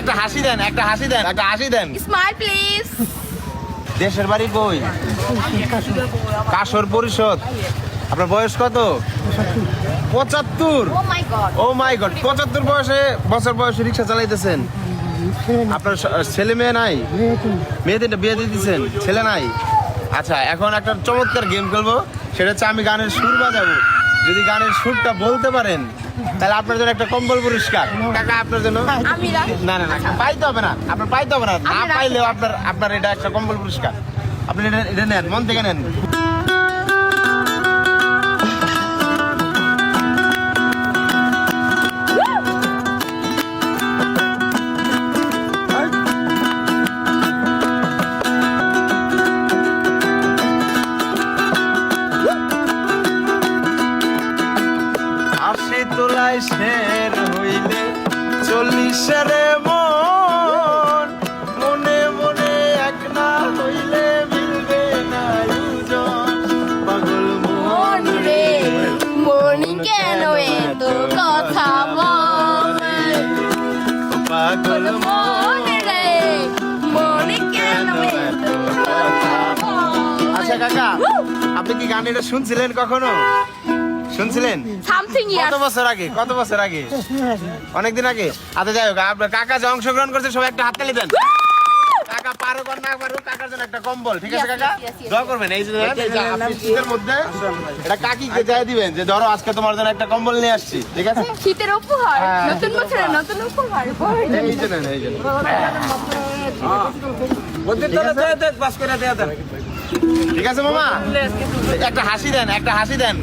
একটা হাসি দেন, একটা হাসি দেন, একটা হাসি দেন। Smile please. দেশের বাড়ি কই? কাশর পরিষদ। আপনার বয়স কত? 75। ও মাই গড। ও মাই গড, 75 বছর বয়সে রিক্সা চালাইতেছেন। আপনার ছেলে মেয়ে নাই? মেয়ে তিনটা বিয়ে দিয়ে দিচ্ছেন, ছেলে নাই? আচ্ছা, এখন একটা চমৎকার গেম খেলবো। সেটা হচ্ছে আমি গানের সুর বাজাবো। যদি গানের সুরটা বলতে পারেন তাহলে আপনার জন্য একটা কম্বল পুরস্কার। কাকা আপনার জন্য আমি না না না পাইতে হবে না, আপনার পাইতে হবে না। না পাইলেও আপনার এটা একটা কম্বল পুরস্কার। আপনি এটা নেন, মন থেকে নেন। আশি তোলায় শের হইলে 40 মন, মনে মনে এক না হইলে মিলবে না দুজন। পাগল মন রে মনি কেন এত কথা বলে? পাগল মন রে মনি কেন এত কথা বলে? আচ্ছা কাকা, আপনি কি গান এটা শুনছিলেন কখনো? শুনছিলেন? সামথিং কত ইয়ার। বছর আগে? কত বছর আগে? অনেকদিন আগে। আচ্ছা যাই হোক, আপনার কাকা যে অংশগ্রহণ করছে সবাই একটা হাততালি দেন। কাকা পারুক আর না পারুক, কাকার জন্য একটা কম্বল, ঠিক আছে কাকা? দোয়া করবেন। এই যে আপনি শীতের মধ্যে এটা কাকিকে যায় দিবেন যে ধরো আজকে তোমার জন্য একটা কম্বল নিয়ে আসছি, ঠিক আছে? শীতের উপহার, হ্যাঁ। নতুন বছরের নতুন উপহার। এই যে নেন, এই যে নেন। ঠিক আছে মামা, একটা হাসি দেন, একটা হাসি দেন।